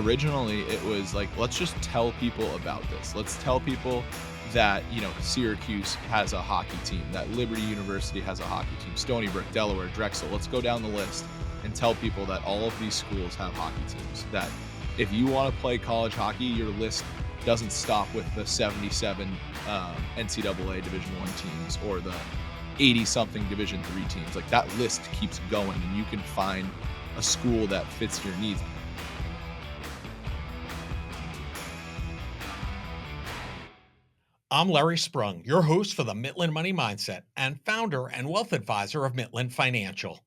originally it was like, let's just tell people about this. Let's tell people that, Syracuse has a hockey team, that Liberty University has a hockey team, Stony Brook, Delaware, Drexel. Let's go down the list and tell people that all of these schools have hockey teams. That if you want to play college hockey, your list doesn't stop with the 77 NCAA Division I teams or the 80 something Division III teams. Like, that list keeps going, and you can find a school that fits your needs. I'm Larry Sprung, your host for the Mitlin Money Mindset and founder and wealth advisor of Mitlin Financial.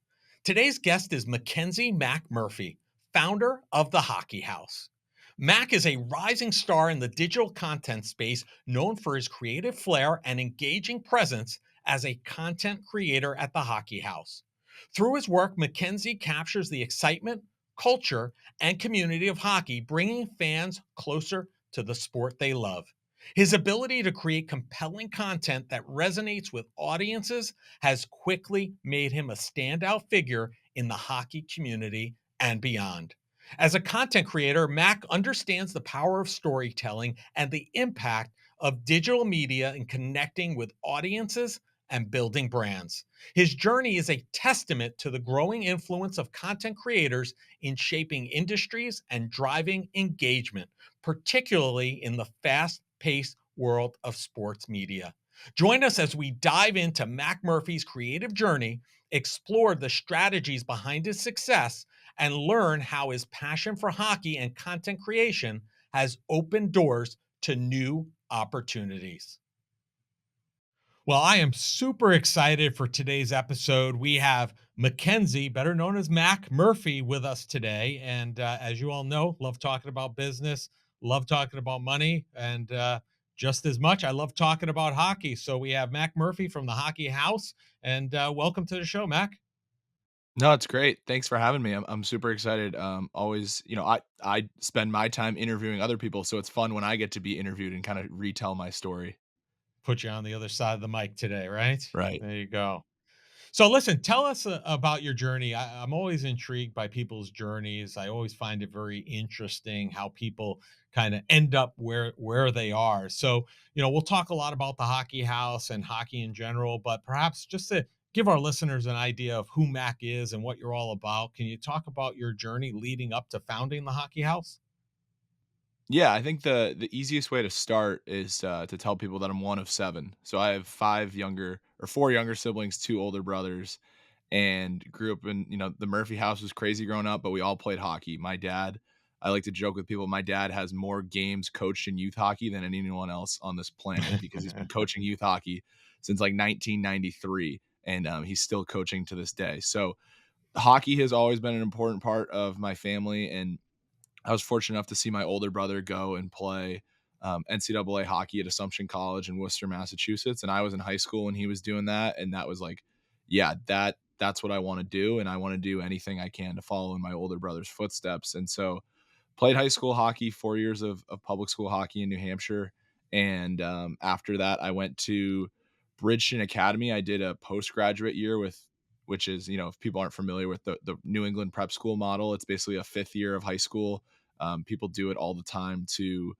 Today's guest is Mackenzie Mack Murphy, founder of the Hockey House. Mack is a rising star in the digital content space, known for his creative flair and engaging presence as a content creator at the Hockey House. Through his work, Mackenzie captures the excitement, culture, and community of hockey, bringing fans closer to the sport they love. His ability to create compelling content that resonates with audiences has quickly made him a standout figure in the hockey community and beyond. As a content creator, Mack understands the power of storytelling and the impact of digital media in connecting with audiences and building brands. His journey is a testament to the growing influence of content creators in shaping industries and driving engagement, particularly in the fast paced world of sports media. Join us as we dive into Mack Murphy's creative journey, explore the strategies behind his success, and learn how his passion for hockey and content creation has opened doors to new opportunities. Well, I am super excited for today's episode. We have Mackenzie, better known as Mack Murphy, with us today. And as you all know, love talking about business, love talking about money, and just as much, I love talking about hockey. So we have Mack Murphy from the Hockey House, and welcome to the show, Mack. No, it's great. Thanks for having me. I'm super excited. Always, I spend my time interviewing other people, so it's fun when I get to be interviewed and kind of retell my story. Put you on the other side of the mic today, right? Right. There you go. So listen, tell us about your journey. I'm always intrigued by people's journeys. I always find it very interesting how people kind of end up where they are. So, we'll talk a lot about the Hockey House and hockey in general, but perhaps just to give our listeners an idea of who Mac is and what you're all about, can you talk about your journey leading up to founding the Hockey House? Yeah, I think the easiest way to start is to tell people that I'm one of seven. So I have four younger siblings, two older brothers, and grew up in, the Murphy house was crazy growing up, but we all played hockey. I like to joke with people, my dad has more games coached in youth hockey than anyone else on this planet because he's been coaching youth hockey since like 1993, and he's still coaching to this day. So hockey has always been an important part of my family, and I was fortunate enough to see my older brother go and play NCAA hockey at Assumption College in Worcester, Massachusetts, and I was in high school when he was doing that, and that was like, yeah, that's what I want to do, and I want to do anything I can to follow in my older brother's footsteps. And so, played high school hockey, 4 years of public school hockey in New Hampshire, and after that, I went to Bridgeton Academy. I did a postgraduate year which is, if people aren't familiar with the New England prep school model, it's basically a fifth year of high school. People do it all the time to,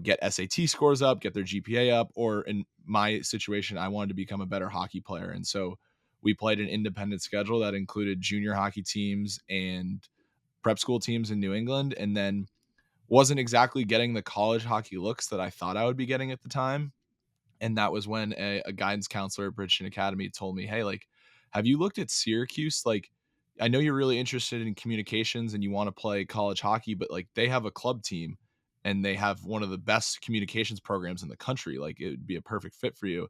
get SAT scores up, get their GPA up, or in my situation, I wanted to become a better hockey player. And so we played an independent schedule that included junior hockey teams and prep school teams in New England, and then wasn't exactly getting the college hockey looks that I thought I would be getting at the time. And that was when a guidance counselor at Bridgeton Academy told me, hey, like, have you looked at Syracuse? Like, I know you're really interested in communications and you want to play college hockey, but like they have a club team and they have one of the best communications programs in the country. Like, it would be a perfect fit for you.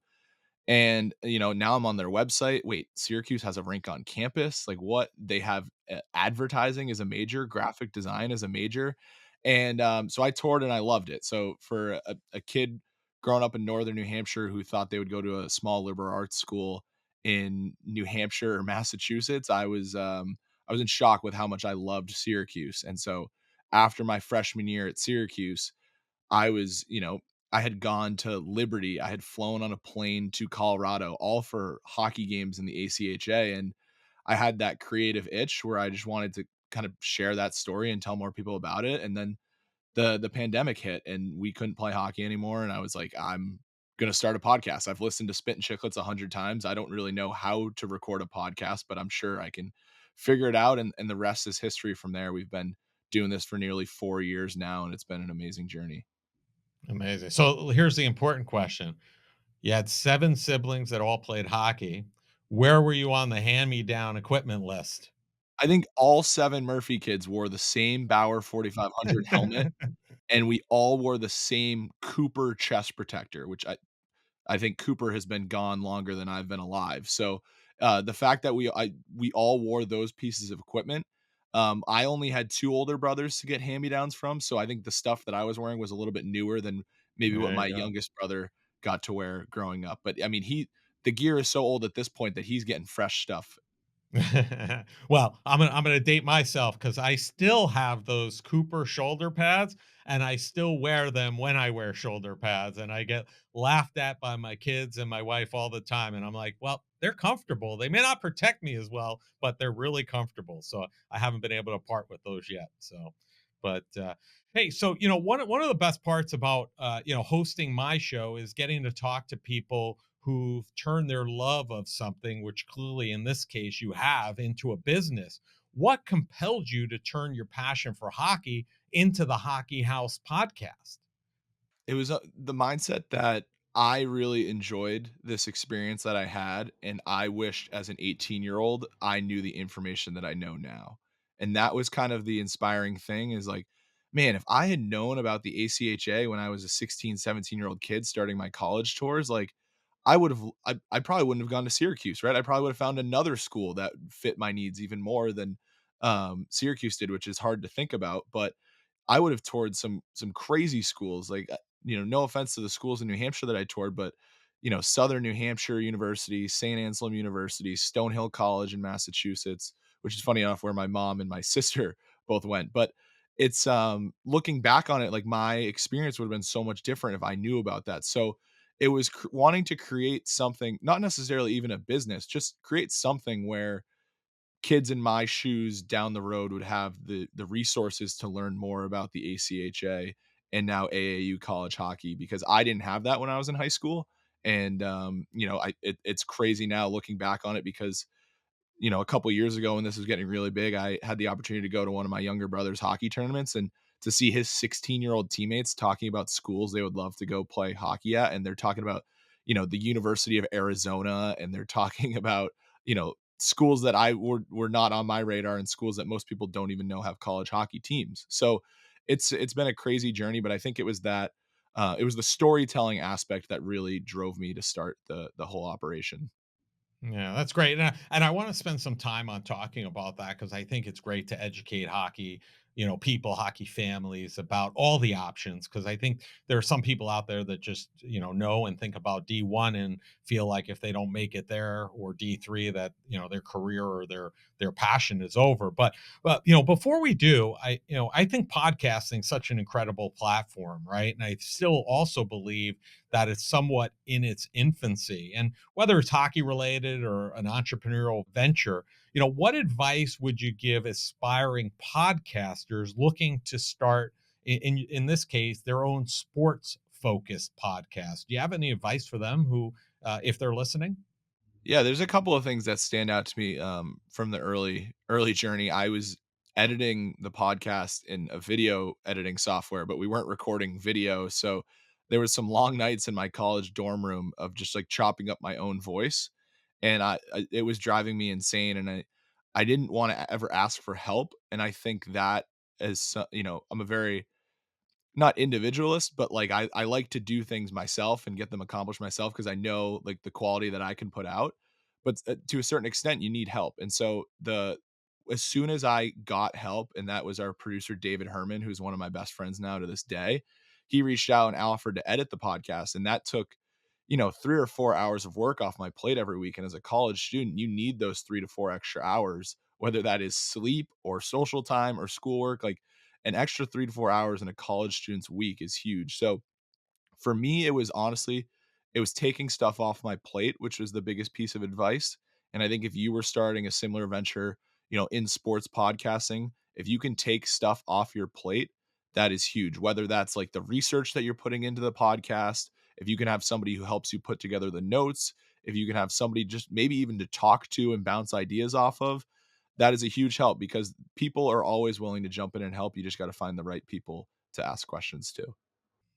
And, now I'm on their website. Wait, Syracuse has a rink on campus. Like, what? They have advertising as a major, graphic design as a major. And so I toured and I loved it. So for a kid growing up in northern New Hampshire who thought they would go to a small liberal arts school in New Hampshire or Massachusetts, I was in shock with how much I loved Syracuse. And so after my freshman year at Syracuse, I was, I had gone to Liberty. I had flown on a plane to Colorado, all for hockey games in the ACHA. And I had that creative itch where I just wanted to kind of share that story and tell more people about it. And then the pandemic hit and we couldn't play hockey anymore. And I was like, I'm gonna start a podcast. I've listened to Spit and Chicklets 100 times. I don't really know how to record a podcast, but I'm sure I can figure it out. And the rest is history from there. We've been doing this for nearly 4 years now, and it's been an amazing journey. Amazing. So here's the important question. You had 7 siblings that all played hockey. Where were you on the hand-me-down equipment list? I think all 7 Murphy kids wore the same Bauer 4500 helmet, and we all wore the same Cooper chest protector, which I think Cooper has been gone longer than I've been alive. So, the fact that we all wore those pieces of equipment, I only had 2 older brothers to get hand-me-downs from, so I think the stuff that I was wearing was a little bit newer than maybe what There my you go. youngest brother got to wear growing up. But, I mean, the gear is so old at this point that he's getting fresh stuff. Well, I'm gonna date myself because I still have those Cooper shoulder pads, and I still wear them when I wear shoulder pads, and I get laughed at by my kids and my wife all the time, and I'm like, "Well, they're comfortable. They may not protect me as well, but they're really comfortable." So, I haven't been able to part with those yet, so but, hey, so, one of the best parts about, hosting my show is getting to talk to people who've turned their love of something, which clearly in this case you have, into a business. What compelled you to turn your passion for hockey into the Hockey House podcast? It was, the mindset that I really enjoyed this experience that I had, and I wished as an 18-year-old I knew the information that I know now. And that was kind of the inspiring thing is like, man, if I had known about the ACHA when I was a 16, 17-year-old kid starting my college tours, like I probably wouldn't have gone to Syracuse, right? I probably would have found another school that fit my needs even more than Syracuse did, which is hard to think about. But I would have toured some crazy schools, like, no offense to the schools in New Hampshire that I toured, but, Southern New Hampshire University, St. Anselm University, Stonehill College in Massachusetts, which is funny enough where my mom and my sister both went. But it's, looking back on it, like, my experience would have been so much different if I knew about that. So, it was wanting to create something, not necessarily even a business, just create something where kids in my shoes down the road would have the resources to learn more about the ACHA and now AAU college hockey because I didn't have that when I was in high school. And it's crazy now looking back on it because a couple years ago when this was getting really big, I had the opportunity to go to one of my younger brother's hockey tournaments and to see his 16-year-old teammates talking about schools they would love to go play hockey at. And they're talking about, the University of Arizona, and they're talking about, schools that were not on my radar and schools that most people don't even know have college hockey teams. So it's been a crazy journey, but I think it was the storytelling aspect that really drove me to start the whole operation. Yeah, that's great. And I want to spend some time on talking about that because I think it's great to educate hockey, people, hockey families about all the options. Because I think there are some people out there that just, know and think about D1 and feel like if they don't make it there or D3, that, their career or their passion is over. But before we do, I think podcasting is such an incredible platform, right? And I still also believe that it's somewhat in its infancy. And whether it's hockey related or an entrepreneurial venture, what advice would you give aspiring podcasters looking to start in this case their own sports focused podcast? Do you have any advice for them who if they're listening? Yeah, there's a couple of things that stand out to me, from the early journey. I was editing the podcast in a video editing software, but we weren't recording video, so there was some long nights in my college dorm room of just, like, chopping up my own voice, and it was driving me insane, and I didn't wanna ever ask for help, and I think that is I'm a very not individualist, but, like, I like to do things myself and get them accomplished myself because I know, like, the quality that I can put out, but, to a certain extent, you need help, and so the as soon as I got help, and that was our producer, David Herman, who's one of my best friends now to this day, he reached out and offered to edit the podcast, and that took, 3 or 4 hours of work off my plate every week, and as a college student, you need those 3 to 4 extra hours, whether that is sleep or social time or schoolwork, like, an extra 3 to 4 hours in a college student's week is huge. So for me, it was taking stuff off my plate, which was the biggest piece of advice. And I think if you were starting a similar venture, in sports podcasting, If you can take stuff off your plate, that is huge. Whether that's like the research that you're putting into the podcast, if you can have somebody who helps you put together the notes, if you can have somebody just maybe even to talk to and bounce ideas off of, that is a huge help because people are always willing to jump in and help. You just got to find the right people to ask questions to.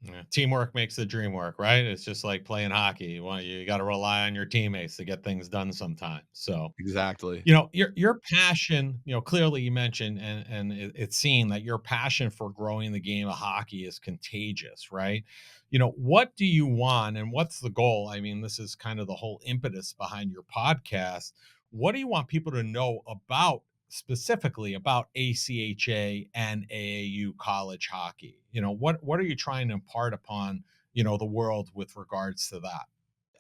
Yeah, teamwork makes the dream work, right? It's just like playing hockey. You got to rely on your teammates to get things done sometimes. So, Exactly. your passion, clearly you mentioned, and it's seen that your passion for growing the game of hockey is contagious, right? What do you want and what's the goal? I mean, this is kind of the whole impetus behind your podcast. What do you want people to know about, specifically about ACHA and AAU college hockey? What are you trying to impart upon, the world with regards to that?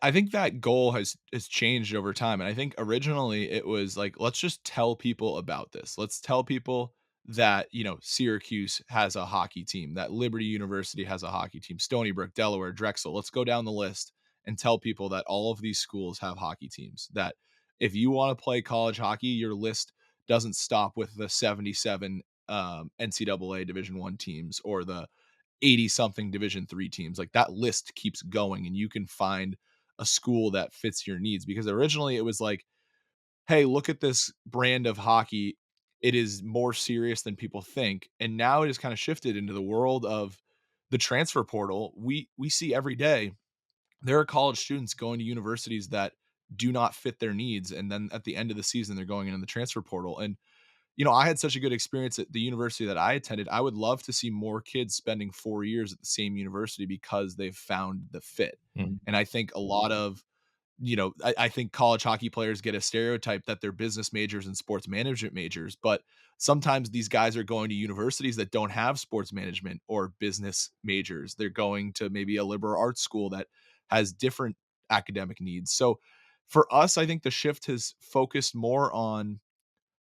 I think that goal has changed over time, and I think originally it was like, let's just tell people about this. Let's tell people that, Syracuse has a hockey team, that Liberty University has a hockey team, Stony Brook, Delaware, Drexel. Let's go down the list and tell people that all of these schools have hockey teams. That if you want to play college hockey, your list doesn't stop with the 77 NCAA Division 1 teams or the 80 something Division 3 teams. Like that list keeps going and you can find a school that fits your needs because originally it was like, hey, look at this brand of hockey. It is more serious than people think. And now it has kind of shifted into the world of the transfer portal. We see every day there are college students going to universities that do not fit their needs. And then at the end of the season, they're going into the transfer portal. And I had such a good experience at the university that I attended. I would love to see more kids spending 4 years at the same university because they've found the fit. Mhm. And I think a lot of, I think college hockey players get a stereotype that they're business majors and sports management majors, but sometimes these guys are going to universities that don't have sports management or business majors. They're going to maybe a liberal arts school that has different academic needs. So for us, I think the shift has focused more on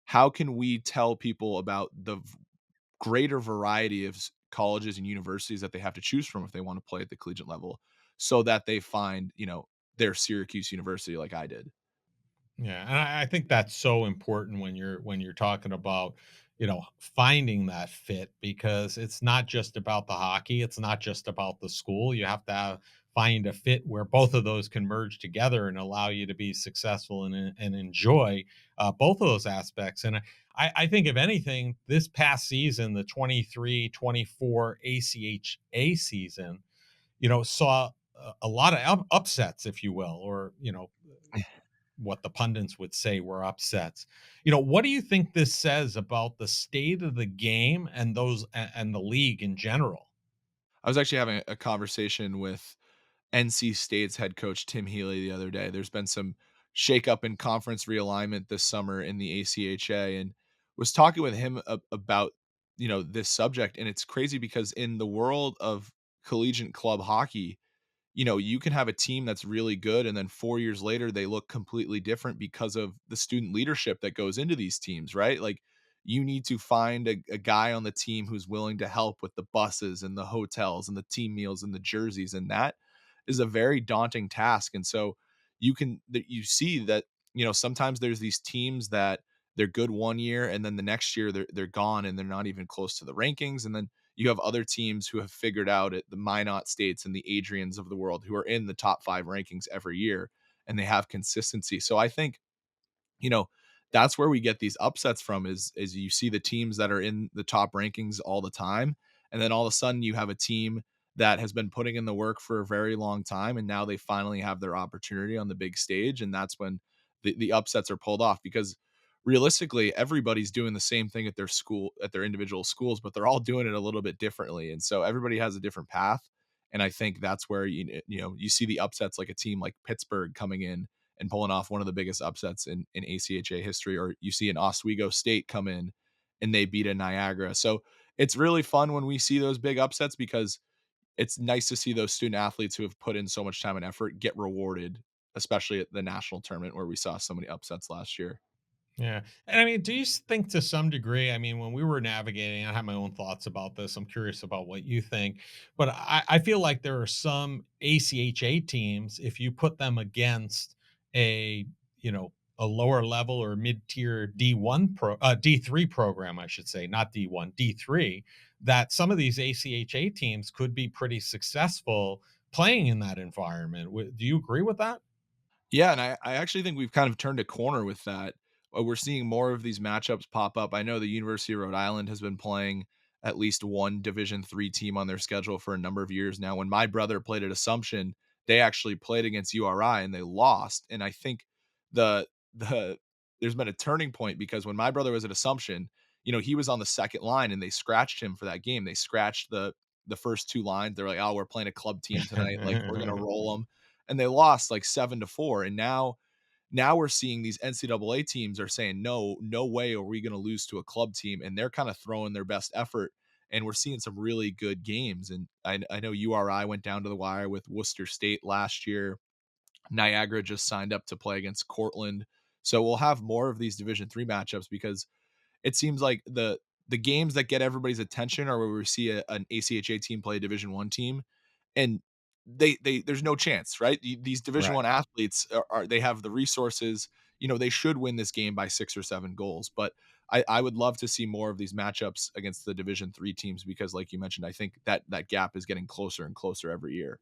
how can we tell people about the greater variety of colleges and universities that they have to choose from if they want to play at the collegiate level so that they find, their Syracuse University like I did. Yeah, and I think that's so important when you're talking about, finding that fit, because it's not just about the hockey, it's not just about the school. You have to find a fit where both of those can merge together and allow you to be successful and enjoy both of those aspects. And I think if anything, this past season, the 23-24 ACHA season, saw a lot of upsets, if you will, or what the pundits would say were upsets. What do you think this says about the state of the game and and the league in general? I was actually having a conversation with NC State's head coach Tim Healy the other day. There's been some shakeup in conference realignment this summer in the ACHA, and was talking with him about this subject. And it's crazy because in the world of collegiate club hockey, you can have a team that's really good and then 4 years later they look completely different because of the student leadership that goes into these teams, right? Like you need to find a guy on the team who's willing to help with the buses and the hotels and the team meals and the jerseys, and that is a very daunting task. And so you see that, sometimes there's these teams that they're good one year and then the next year they're gone and they're not even close to the rankings. And then you have other teams who have figured out it, the Minot States and the Adrians of the world, who are in the top 5 rankings every year, and they have consistency. So I think, you know, that's where we get these upsets from is you see the teams that are in the top rankings all the time, and then all of a sudden you have a team that has been putting in the work for a very long time, and now they finally have their opportunity on the big stage, and that's when the upsets are pulled off because realistically everybody's doing the same thing at their school, at their individual schools, but they're all doing it a little bit differently, and so everybody has a different path. And I think that's where you see the upsets, like a team like Pittsburgh coming in and pulling off one of the biggest upsets in ACHA history, or you see an Oswego State come in and they beat a Niagara. So it's really fun when we see those big upsets because it's nice to see those student athletes who have put in so much time and effort get rewarded, especially at the national tournament where we saw so many upsets last year. Yeah. And I mean, do you think to some degree, I mean, when we were navigating, I have my own thoughts about this. I'm curious about what you think, but I feel like there are some ACHA teams, if you put them against a, you know, a lower level or mid-tier D3 program, I should say, not D1, D3, that some of these ACHA teams could be pretty successful playing in that environment. Do you agree with that? Yeah, and I actually think we've kind of turned a corner with that. We're seeing more of these matchups pop up. I know the University of Rhode Island has been playing at least one Division III team on their schedule for a number of years now. When my brother played at Assumption, they actually played against URI and they lost. And I think the there's been a turning point because when my brother was at Assumption, he was on the second line and they scratched him for that game. They scratched the first two lines. They're like, "Oh, we're playing a club team tonight. Like we're gonna roll them." And they lost like 7-4. And now we're seeing these NCAA teams are saying, no, no way are we going to lose to a club team. And they're kind of throwing their best effort. And we're seeing some really good games. And I know URI went down to the wire with Worcester State last year. Niagara just signed up to play against Cortland. So we'll have more of these Division III matchups because it seems like the games that get everybody's attention are where we see an ACHA team play a Division I team, and they there's no chance, right? These Division Right. I athletes are they have the resources. They should win this game by 6 or 7 goals. But I would love to see more of these matchups against the Division III teams because, like you mentioned, I think that gap is getting closer and closer every year.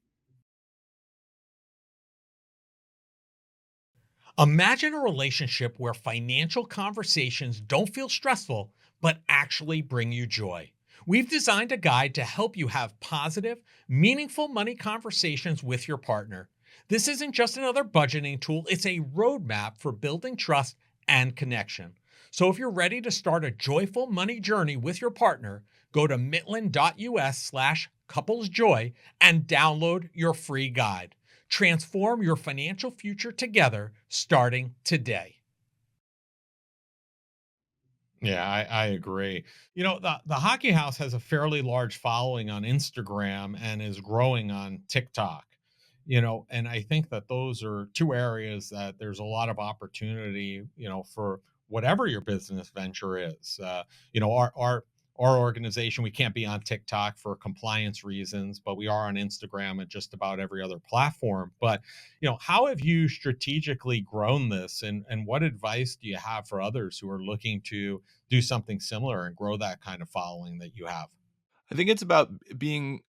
Imagine a relationship where financial conversations don't feel stressful, but actually bring you joy. We've designed a guide to help you have positive, meaningful money conversations with your partner. This isn't just another budgeting tool, it's a roadmap for building trust and connection. So if you're ready to start a joyful money journey with your partner, go to mitlin.us/couplesjoy and download your free guide. Transform your financial future together starting today. Yeah, I agree. The Hockey House has a fairly large following on Instagram and is growing on TikTok. And I think that those are two areas that there's a lot of opportunity, for whatever your business venture is. Our organization, we can't be on TikTok for compliance reasons, but we are on Instagram and just about every other platform. But how have you strategically grown this, and what advice do you have for others who are looking to do something similar and grow that kind of following that you have? I think it's about being,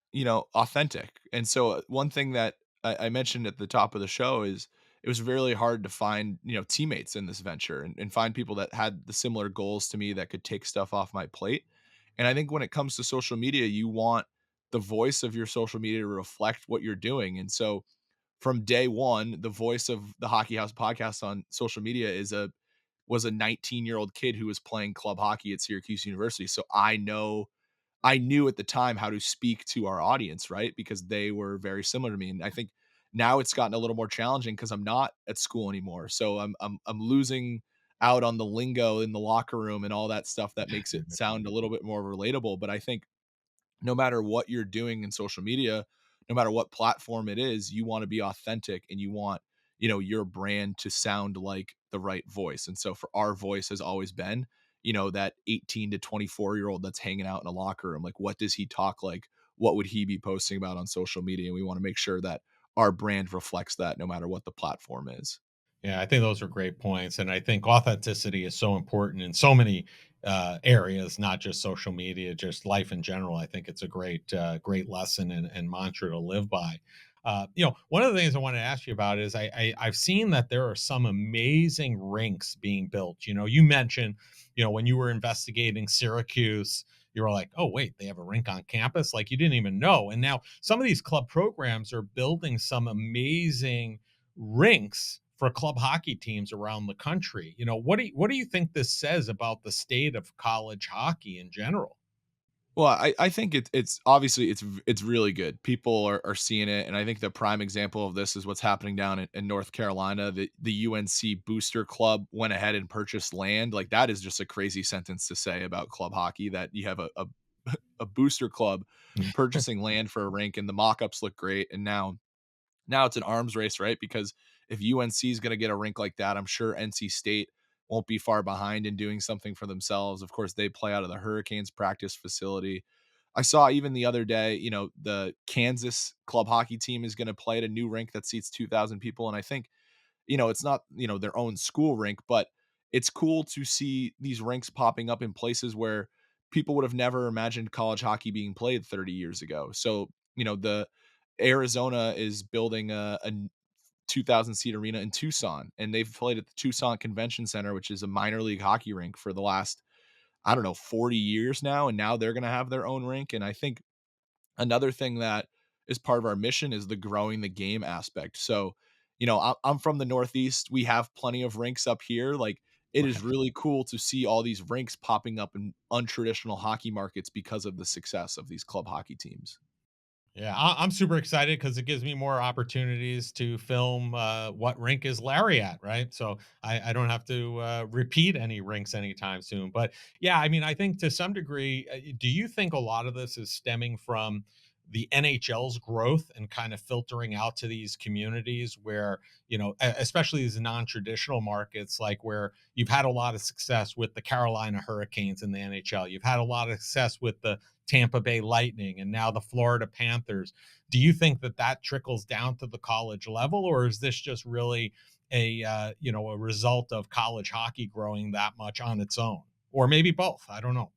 authentic. And so one thing that I mentioned at the top of the show is it was really hard to find, teammates in this venture and find people that had the similar goals to me that could take stuff off my plate. And I think when it comes to social media, you want the voice of your social media to reflect what you're doing. And so from day one, the voice of the Hockey House podcast on social media was a 19-year-old kid who was playing club hockey at Syracuse University. So I knew at the time how to speak to our audience, right? Because they were very similar to me. And I think now it's gotten a little more challenging because I'm not at school anymore. So I'm losing out on the lingo in the locker room and all that stuff that makes it sound a little bit more relatable. But I think no matter what you're doing in social media, no matter what platform it is, you want to be authentic and you want, your brand to sound like the right voice. And so for our voice has always been, that 18 to 24-year-old that's hanging out in a locker room. Like, what does he talk like? What would he be posting about on social media? And we want to make sure that our brand reflects that no matter what the platform is. Yeah, I think those are great points, and I think authenticity is so important in so many areas, not just social media, just life in general. I think it's a great lesson and mantra to live by. One of the things I want to ask you about is I've seen that there are some amazing rinks being built. You mentioned, when you were investigating Syracuse, you were like, oh wait, they have a rink on campus, like you didn't even know. And now some of these club programs are building some amazing rinks for club hockey teams around the country. What do you think this says about the state of college hockey in general? Well, I think it's obviously it's really good. People are seeing it, and I think the prime example of this is what's happening down in North Carolina. The UNC Booster Club went ahead and purchased land. Like that is just a crazy sentence to say about club hockey that you have a booster club purchasing land for a rink, and the mock-ups look great. And now it's an arms race, right? Because if UNC is going to get a rink like that, I'm sure NC State won't be far behind in doing something for themselves. Of course, they play out of the Hurricanes practice facility. I saw even the other day, the Kansas club hockey team is going to play at a new rink that seats 2,000 people. And I think it's not, their own school rink, but it's cool to see these rinks popping up in places where people would have never imagined college hockey being played 30 years ago. So, the Arizona is building a 2,000 seat arena in Tucson, and they've played at the Tucson Convention Center, which is a minor league hockey rink for the last, I don't know, 40 years now. And now they're going to have their own rink. And I think another thing that is part of our mission is the growing the game aspect. So, I'm from the Northeast. We have plenty of rinks up here. Like, it is Right. really cool to see all these rinks popping up in untraditional hockey markets because of the success of these club hockey teams. Yeah, I'm super excited because it gives me more opportunities to film what rink is Larry at, right? So I don't have to repeat any rinks anytime soon. But yeah, I mean, I think to some degree, do you think a lot of this is stemming from the NHL's growth and kind of filtering out to these communities where, especially these non traditional markets, like where you've had a lot of success with the Carolina Hurricanes in the NHL? You've had a lot of success with the Tampa Bay Lightning and now the Florida Panthers. Do you think that that trickles down to the college level, or is this just really a result of college hockey growing that much on its own, or maybe both? I don't know.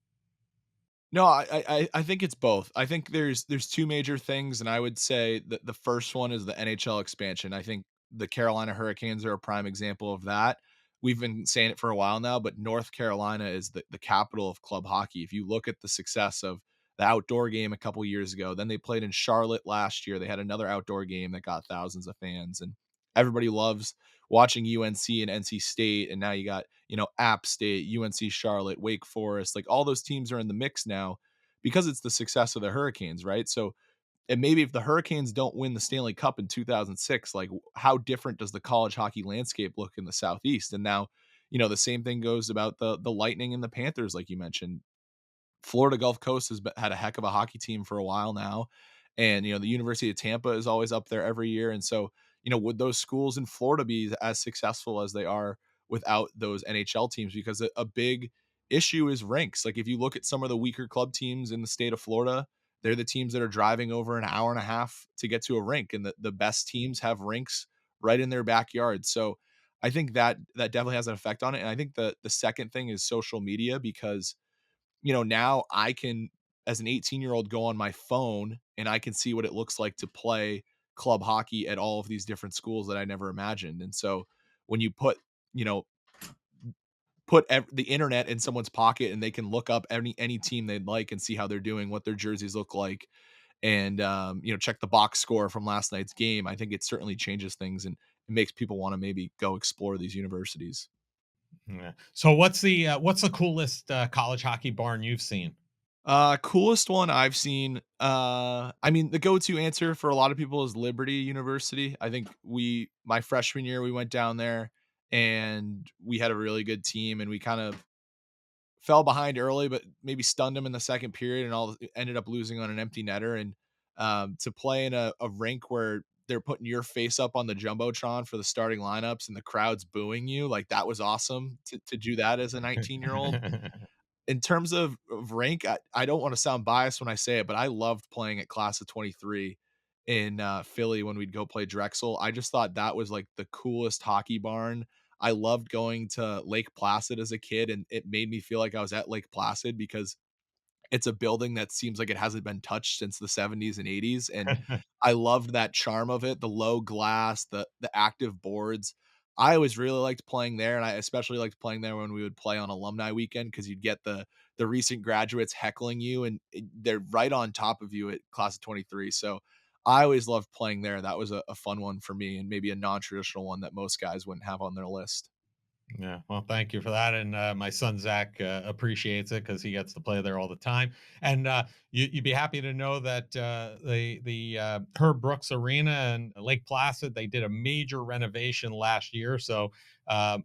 No, I think it's both. I think there's 2 major things, and I would say that the first one is the NHL expansion. I think the Carolina Hurricanes are a prime example of that. We've been saying it for a while now, but North Carolina is the capital of club hockey. If you look at the success of the outdoor game a couple years ago, then they played in Charlotte last year. They had another outdoor game that got thousands of fans, and everybody loves watching UNC and NC State, and now you got, App State, UNC Charlotte, Wake Forest, like all those teams are in the mix now because it's the success of the Hurricanes, right? So, and maybe if the Hurricanes don't win the Stanley Cup in 2006, like how different does the college hockey landscape look in the Southeast? And now, the same thing goes about the Lightning and the Panthers, like you mentioned. Florida Gulf Coast has had a heck of a hockey team for a while now. And, the University of Tampa is always up there every year. And so, would those schools in Florida be as successful as they are without those NHL teams? Because a big issue is rinks. Like, if you look at some of the weaker club teams in the state of Florida, they're the teams that are driving over an hour and a half to get to a rink. And the best teams have rinks right in their backyard. So I think that definitely has an effect on it. And I think the second thing is social media because now I can, as an 18-year-old, go on my phone and I can see what it looks like to play club hockey at all of these different schools that I never imagined. And so when you you know, the internet in someone's pocket and they can look up any team they'd like and see how they're doing, what their jerseys look like, and check the box score from last night's game. I think it certainly changes things and it makes people want to maybe go explore these universities. Yeah. So what's the coolest college hockey barn you've seen? Coolest one I've seen, I mean, the go-to answer for a lot of people is Liberty University. I think my freshman year, we went down there and we had a really good team and we kind of fell behind early, but maybe stunned them in the second period and ended up losing on an empty netter. And to play in a rink where they're putting your face up on the jumbotron for the starting lineups and the crowd's booing you, like that was awesome to do that as a 19-year-old. In terms of rank, I don't wanna sound biased when I say it, but I loved playing at Class of '23 in, Philly when we'd go play Drexel. I just thought that was, like, the coolest hockey barn. I loved going to Lake Placid as a kid, and it made me feel like I was at Lake Placid because it's a building that seems like it hasn't been touched since the '70s and '80s, and I loved that charm of it, the low glass, the active boards. I always really liked playing there, and I especially liked playing there when we would play on alumni weekend because 'cause you'd get the recent graduates heckling you, and they're right on top of you at class of '23, so I always loved playing there. That was a fun one for me and maybe a non-traditional one that most guys wouldn't have on their list. Yeah, well, thank you for that, and my son Zach appreciates it because he gets to play there all the time. And you'd be happy to know that the Herb Brooks Arena and Lake Placid, they did a major renovation last year, so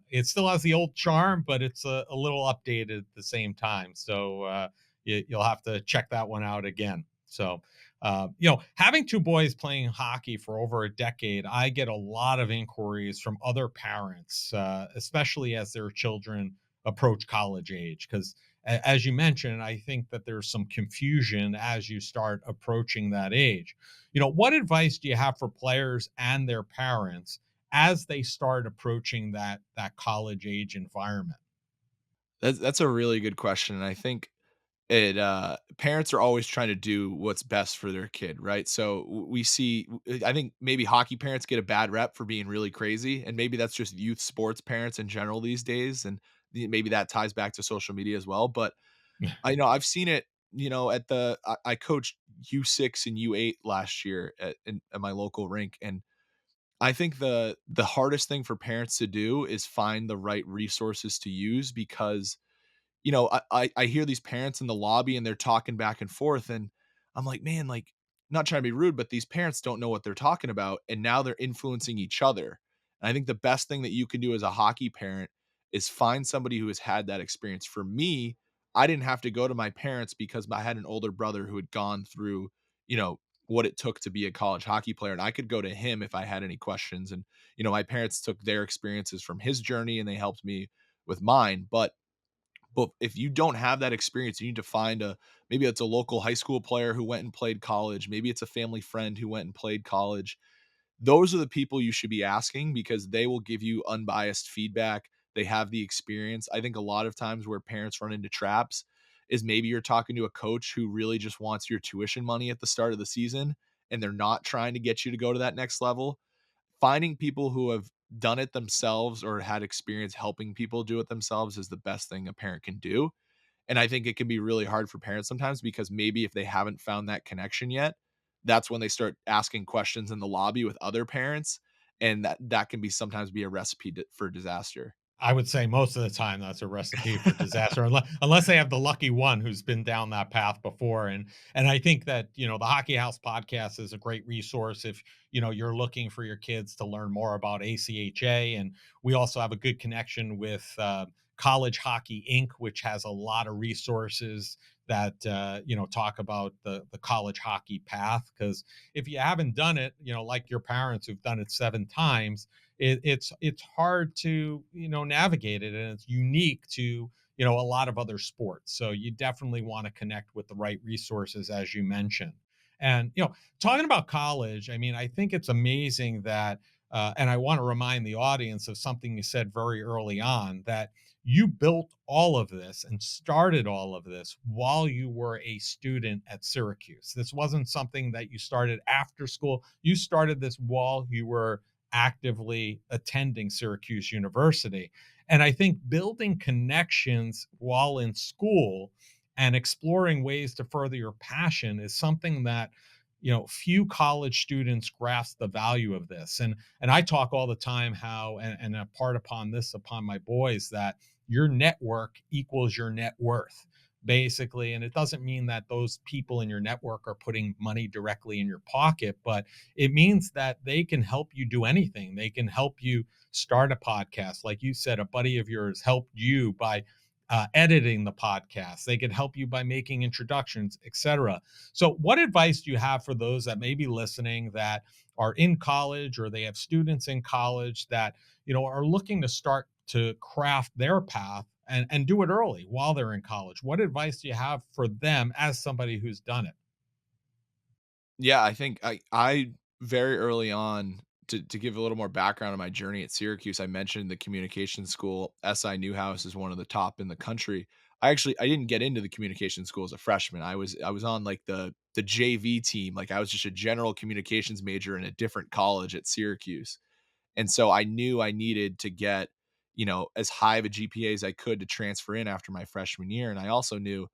it still has the old charm, but it's a little updated at the same time. So you'll have to check that one out again. So having two boys playing hockey for over a decade, I get a lot of inquiries from other parents, especially as their children approach college age. Because, as you mentioned, I think that there's some confusion as you start approaching that age. What advice do you have for players and their parents as they start approaching that college age environment? That's a really good question, and I think parents are always trying to do what's best for their kid, right? So we see, I think maybe hockey parents get a bad rep for being really crazy, and maybe that's just youth sports parents in general these days, and maybe that ties back to social media as well. But I know I've seen it, at I coached U6 and U8 last year at my local rink, and I think the hardest thing for parents to do is find the right resources to use because I hear these parents in the lobby and they're talking back and forth, and I'm like, man, like, not trying to be rude, but these parents don't know what they're talking about, and now they're influencing each other. And I think the best thing that you can do as a hockey parent is find somebody who has had that experience. For me, I didn't have to go to my parents because I had an older brother who had gone through, you know, what it took to be a college hockey player, and I could go to him if I had any questions. And my parents took their experiences from his journey and they helped me with mine. But if you don't have that experience, you need to find maybe it's a local high school player who went and played college. Maybe it's a family friend who went and played college. Those are the people you should be asking because they will give you unbiased feedback. They have the experience. I think a lot of times where parents run into traps is maybe you're talking to a coach who really just wants your tuition money at the start of the season and they're not trying to get you to go to that next level. Finding people who have done it themselves or had experience helping people do it themselves is the best thing a parent can do. And I think it can be really hard for parents sometimes because maybe if they haven't found that connection yet, that's when they start asking questions in the lobby with other parents, and that can be sometimes be a recipe for disaster. I would say most of the time that's a recipe for disaster, unless they have the lucky one who's been down that path before. And I think that the Hockey House podcast is a great resource if you're looking for your kids to learn more about ACHA. And we also have a good connection with College Hockey Inc., which has a lot of resources that talk about the college hockey path. Because if you haven't done it, like your parents who've done it 7 times, it's hard to navigate it, and it's unique to a lot of other sports. So you definitely want to connect with the right resources, as you mentioned. And talking about college, I mean, I think it's amazing that and I want to remind the audience of something you said very early on, that you built all of this and started all of this while you were a student at Syracuse. This wasn't something that you started after school. You started this while you were actively attending Syracuse University. And I think building connections while in school and exploring ways to further your passion is something that few college students grasp the value of this. And I talk all the time how, and a part upon this upon my boys, that your network equals your net worth, basically. And it doesn't mean that those people in your network are putting money directly in your pocket, but it means that they can help you do anything. They can help you start a podcast. Like you said, a buddy of yours helped you by editing the podcast. They could help you by making introductions, etc. So, what advice do you have for those that may be listening that are in college, or they have students in college that are looking to start to craft their path and do it early while they're in college? What advice do you have for them as somebody who's done it? Yeah, I think I very early on to give a little more background on my journey at Syracuse, I mentioned the communication school. SI Newhouse is one of the top in the country. I didn't get into the communication school as a freshman. I was on like the JV team. Like I was just a general communications major in a different college at Syracuse. And so I knew I needed to get, as high of a GPA as I could to transfer in after my freshman year. And I also knew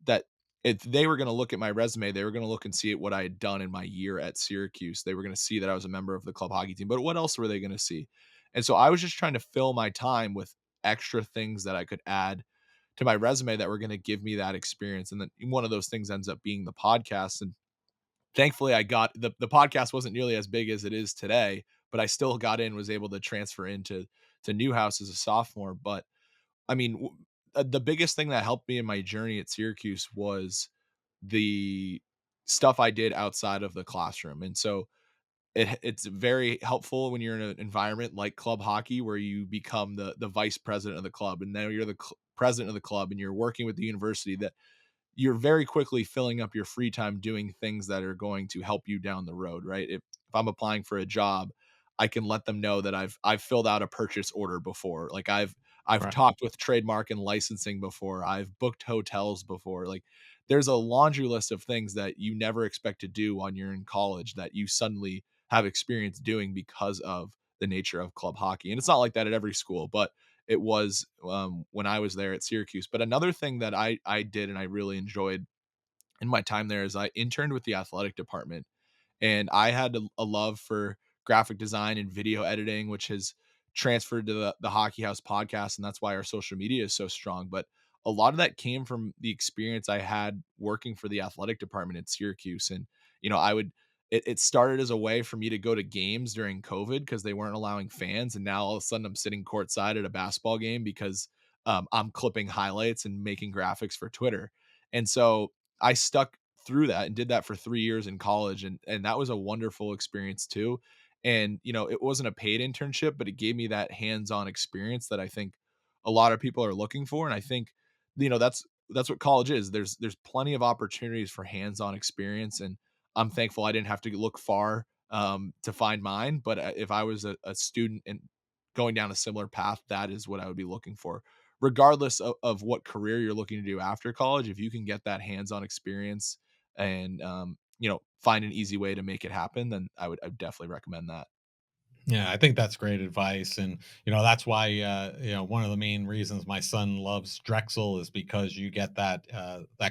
that if they were going to look at my resume, they were going to look and see what I had done in my year at Syracuse. They were going to see that I was a member of the club hockey team, but what else were they going to see? And so I was just trying to fill my time with extra things that I could add to my resume that were going to give me that experience. And then one of those things ends up being the podcast. And thankfully I got the podcast wasn't nearly as big as it is today, but I still got in, was able to transfer into to Newhouse as a sophomore. But I mean, the biggest thing that helped me in my journey at Syracuse was the stuff I did outside of the classroom. And so it's very helpful when you're in an environment like club hockey where you become the vice president of the club, and now you're the president of the club and you're working with the university, that you're very quickly filling up your free time doing things that are going to help you down the road, right? If I'm applying for a job, I can let them know that I've filled out a purchase order before. Like I've Right. talked with trademark and licensing before. I've booked hotels before. Like there's a laundry list of things that you never expect to do when you're in college that you suddenly have experience doing because of the nature of club hockey. And it's not like that at every school, but it was when I was there at Syracuse. But another thing that I did and I really enjoyed in my time there is I interned with the athletic department, and I had a love for graphic design and video editing, which has transferred to the Hockey House podcast, and that's why our social media is so strong. But a lot of that came from the experience I had working for the athletic department at Syracuse, and I would. It started as a way for me to go to games during COVID because they weren't allowing fans, and now all of a sudden I'm sitting courtside at a basketball game because I'm clipping highlights and making graphics for Twitter, and so I stuck through that and did that for 3 years in college, and that was a wonderful experience too. And, it wasn't a paid internship, but it gave me that hands-on experience that I think a lot of people are looking for, and I think, that's what college is. There's plenty of opportunities for hands-on experience, and I'm thankful I didn't have to look far, to find mine, but, if I was a student and going down a similar path, that is what I would be looking for regardless of what career you're looking to do after college. If you can get that hands-on experience and find an easy way to make it happen, then I would definitely recommend that. Yeah, I think that's great advice, and that's why one of the main reasons my son loves Drexel is because you get that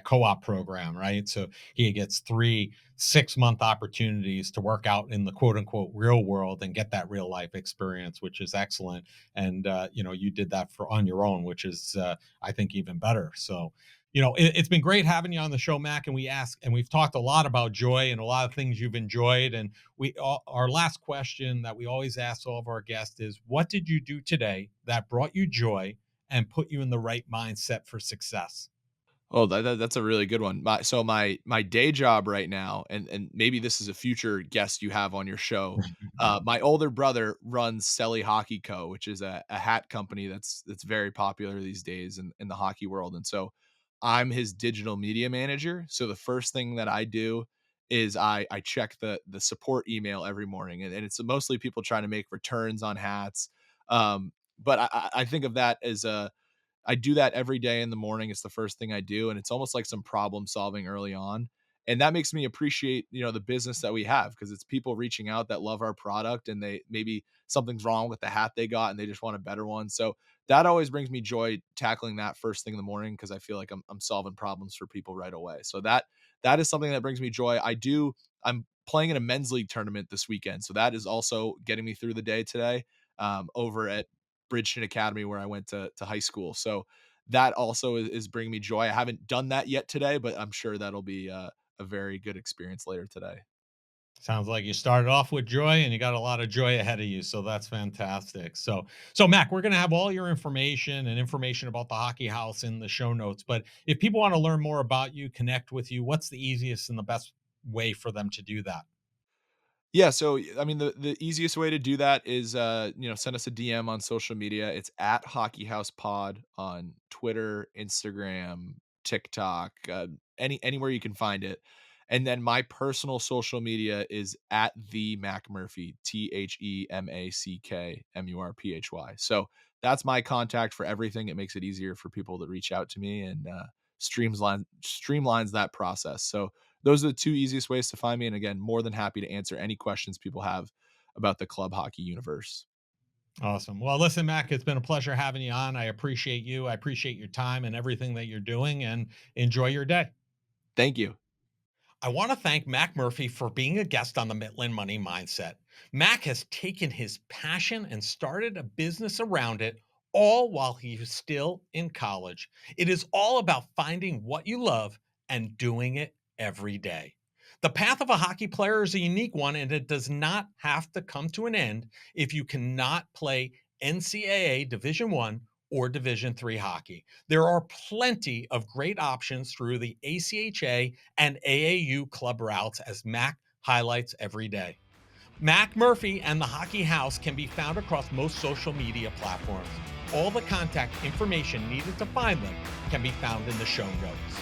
co-op program, right? So he gets 3 6-month opportunities to work out in the quote unquote real world and get that real life experience, which is excellent. And you did that for on your own, which is I think even better. So it's been great having you on the show, Mac, and we've talked a lot about joy and a lot of things you've enjoyed. And our last question that we always ask all of our guests is, what did you do today that brought you joy and put you in the right mindset for success? Oh, that's a really good one. My day job right now, and maybe this is a future guest you have on your show. My older brother runs Selly Hockey Co., which is a hat company that's very popular these days in the hockey world. And so I'm his digital media manager. So the first thing that I do is I check the support email every morning, and it's mostly people trying to make returns on hats. But I think of that as I do that every day in the morning. It's the first thing I do, and it's almost like some problem solving early on. And that makes me appreciate, the business that we have because it's people reaching out that love our product and they maybe something's wrong with the hat they got and they just want a better one. So that always brings me joy tackling that first thing in the morning because I feel like I'm solving problems for people right away. So that is something that brings me joy. I'm playing in a men's league tournament this weekend. So that is also getting me through the day today over at Bridgeton Academy where I went to high school. So that also is bringing me joy. I haven't done that yet today, but I'm sure that'll be a very good experience later today. Sounds like you started off with joy and you got a lot of joy ahead of you. So that's fantastic. So Mac, we're going to have all your information and information about the Hockey House in the show notes. But if people want to learn more about you, connect with you, what's the easiest and the best way for them to do that? Yeah, so I mean the easiest way to do that is send us a DM on social media. It's at Hockey House Pod on Twitter, Instagram, TikTok, anywhere you can find it. And then my personal social media is at the Mack Murphy, TheMackMurphy. So that's my contact for everything. It makes it easier for people to reach out to me and streamlines that process. So those are the two easiest ways to find me. And again, more than happy to answer any questions people have about the club hockey universe. Awesome. Well, listen, Mac, it's been a pleasure having you on. I appreciate you. I appreciate your time and everything that you're doing, and enjoy your day. Thank you. I want to thank Mack Murphy for being a guest on the Mitlin Money Mindset. Mack has taken his passion and started a business around it, all while he was still in college. It is all about finding what you love and doing it every day. The path of a hockey player is a unique one, and it does not have to come to an end if you cannot play NCAA Division One or Division Three hockey. There are plenty of great options through the ACHA and AAU club routes, as Mac highlights every day. Mack Murphy and the Hockey House can be found across most social media platforms. All the contact information needed to find them can be found in the show notes.